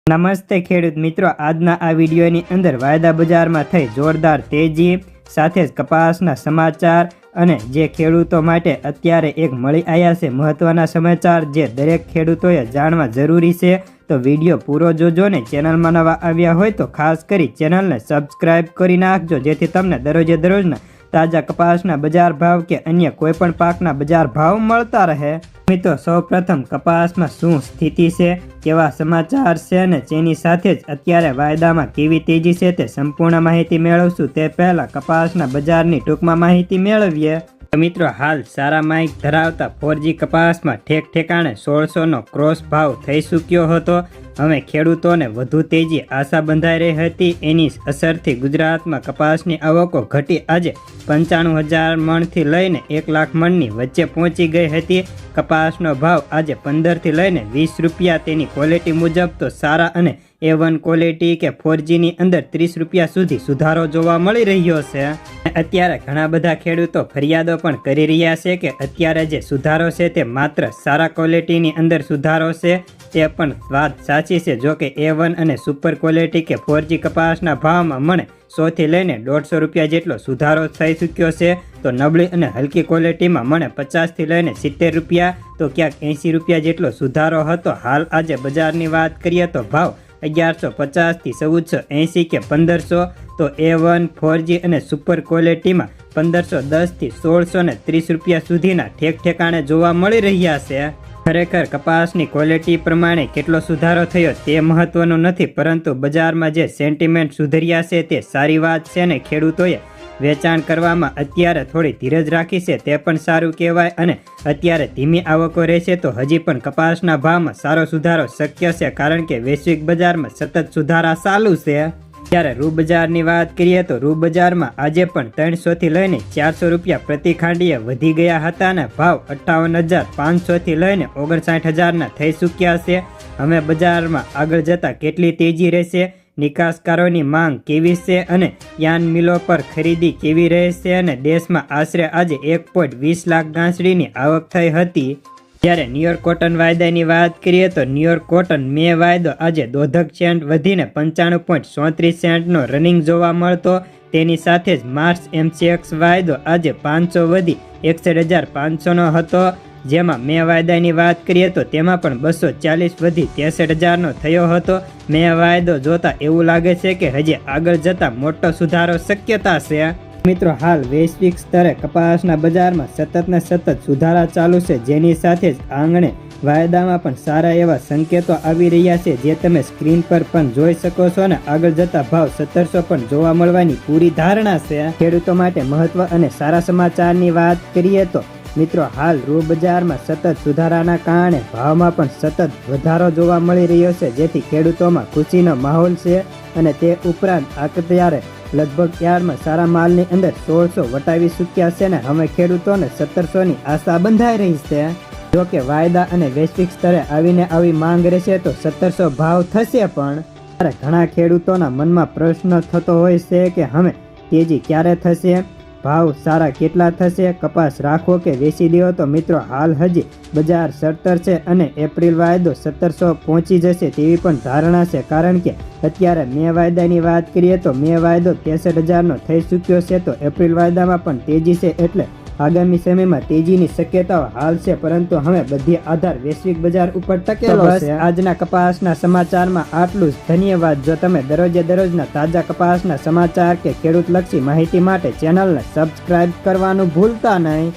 નમસ્તે ખેડૂત મિત્રો, આજના આ વિડીયોની અંદર વાયદા બજારમાં થઈ જોરદાર તેજી સાથે જ કપાસના સમાચાર અને જે ખેડૂતો માટે અત્યારે એક મળી આવ્યા છે મહત્વના સમાચાર જે દરેક ખેડૂતોએ જાણવા જરૂરી છે, તો વિડીયો પૂરો જોજો ને ચેનલમાં નવા આવ્યા હોય તો ખાસ કરી ચેનલને સબસ્ક્રાઇબ કરી નાખજો, જેથી તમને દરરોજે દરરોજના તાજા કપાસના બજાર ભાવ કે અન્ય કોઈ પણ પાકના બજાર ભાવ મળતા રહે। મિત્રો, સૌપ્રથમ કપાસમાં શું સ્થિતિ છે, કેવા સમાચાર છે અને તેની સાથે જ અત્યારે વાયદામાં કેવી તેજી છે તે સંપૂર્ણ માહિતી મેળવશું। તે પહેલા કપાસના બજારની ટૂંકમાં માહિતી મેળવીએ। મિત્રો, હાલ સારા માઇક ધરાવતા 4G કપાસમાં ઠેક ઠેકાણે 1600નો ક્રોસ ભાવ થઈ ચૂક્યો હતો। હવે ખેડૂતોને વધુ તેજી આશા બંધાઈ રહી હતી, એની અસરથી ગુજરાતમાં કપાસની આવકો ઘટી આજે 95,000 મણથી લઈને 1 લાખ મણની વચ્ચે પહોંચી ગઈ હતી। કપાસનો ભાવ આજે 15થી લઈને 20 રૂપિયા, તેની ક્વોલિટી મુજબ તો સારા અને A1 ક્વોલિટી કે 4Gની અંદર 30 રૂપિયા સુધી સુધારો જોવા મળી રહ્યો છે। અત્યારે ઘણા બધા ખેડૂતો ફરિયાદો પણ કરી રહ્યા છે કે અત્યારે જે સુધારો છે તે માત્ર સારા ક્વોલિટીની અંદર સુધારો છે, તે પણ વાત સાચી છે। જો કે A1 અને સુપર ક્વોલિટી કે 4G કપાસના ભાવમાં મને 100 થી લઈને 150 રૂપિયા જેટલો સુધારો થઈ ચૂક્યો છે, તો નબળી અને હલકી ક્વોલિટીમાં મને 50 થી લઈને 70 રૂપિયા તો ક્યાંક 80 રૂપિયા જેટલો સુધારો હતો। હાલ આજે બજારની વાત કરીએ તો ભાવ 1150 થી 1480 કે 1500, તો A1 4G અને સુપર ક્વોલિટીમાં 1510 થી 1630 રૂપિયા સુધીના ઠેક ઠેકાણે જોવા મળી રહ્યા છે। ખરેખર કપાસની ક્વોલિટી પ્રમાણે કેટલો સુધારો થયો તે મહત્વનું નથી, પરંતુ બજારમાં જે સેન્ટિમેન્ટ સુધર્યા છે તે સારી વાત છે અને ખેડૂતોએ વેચાણ કરવામાં અત્યારે થોડી ધીરજ રાખી છે તે પણ સારું કહેવાય। અને અત્યારે ધીમી આવકો રહેશે તો હજી પણ કપાસના ભાવમાં સારો સુધારો શક્ય છે, કારણ કે વૈશ્વિક બજારમાં સતત સુધારા ચાલુ છે। ત્યારે રૂ બજારની વાત કરીએ તો રૂ બજારમાં આજે પણ 300 થી લઈને 400 રૂપિયા પ્રતિ ખાંડીએ વધી ગયા હતા અને ભાવ 58,500 થી લઈને 59,000ના થઈ ચૂક્યા છે। હવે બજારમાં આગળ જતા કેટલી તેજી રહેશે, નિકાસકારોની માંગ કેવી છે અને યાન મિલો પર ખરીદી કેવી રહેશે, અને દેશમાં આશરે આજે 1.20 લાખ ગાંસડીની આવક થઈ હતી। જ્યારે ન્યુયોર્ક કોટન વાયદાની વાત કરીએ તો ન્યુયોર્ક કોટન મે વાયદો આજે 0.5 સેન્ટ વધીને 95.34 સેન્ટનો રનિંગ જોવા મળતો, તેની સાથે જ માર્ચ MCX વાયદો આજે 500 વધી 61,500નો હતો। જેમાં મે વાયદાની વાત કરીએ તો તેમાં પણ 240 વધી 63,000નો થયો હતો। મે વાયદો જોતા એવું લાગે છે કે હજી આગળ જતા મોટો સુધારો શક્યતા છે। મિત્રો, હાલ વૈશ્વિક સ્તરે કપાસના બજારમાં સતત ને સતત સુધારા ચાલુ છે, જેની સાથે જ આંગણે વાયદામાં પણ સારા એવા સંકેતો આવી રહ્યા છે, જે તમે સ્ક્રીન પર પણ જોઈ શકો છો, અને આગળ જતા ભાવ 1700 પણ જોવા મળવાની પૂરી ધારણા છે। ખેડૂતો માટે મહત્વ અને સારા સમાચારની વાત કરીએ તો મિત્રો, હાલ રૂ બજારમાં સતત સુધારાના કારણે ભાવમાં પણ સતત વધારો જોવા મળી રહ્યો છે, જેથી ખેડૂતોમાં ખુશીનો માહોલ છે। અને તે ઉપરાંત અત્યારે લગભગ યાર્ડમાં સારા માલની અંદર 1600 વટાવી ચૂક્યા છે અને હવે ખેડૂતોને 1700ની આશા બંધાઈ રહી છે। જો કે વાયદા અને વૈશ્વિક સ્તરે આવીને આવી માંગ રહેશે તો 1700 ભાવ થશે, પણ ત્યારે ઘણા ખેડૂતોના મનમાં પ્રશ્ન થતો હોય છે કે હવે તેજી ક્યારે થશે, ભાવ સારા કેટલા થશે, કપાસ રાખવો કે વેચી દેવો। તો મિત્રો, હાલ હજી બજાર સડતર છે અને એપ્રિલ વાયદો 1700 પહોંચી જશે તેવી પણ ધારણા છે, કારણ કે અત્યારે મે વાયદાની વાત કરીએ તો મે વાયદો 63,000નો થઈ ચૂક્યો છે, તો એપ્રિલ વાયદામાં પણ તેજી છે, એટલે આગામી સમયમાં તેજીની શક્યતાઓ હાલ છે, પરંતુ હવે બધી આધાર વૈશ્વિક બજાર ઉપર ટકેલો છે। આજના કપાસના સમાચારમાં આટલું જ, ધન્યવાદ। જો તમે દરરોજે દરરોજના તાજા કપાસના સમાચાર કે ખેડૂતલક્ષી માહિતી માટે ચેનલને સબસ્ક્રાઇબ કરવાનું ભૂલતા નહીં।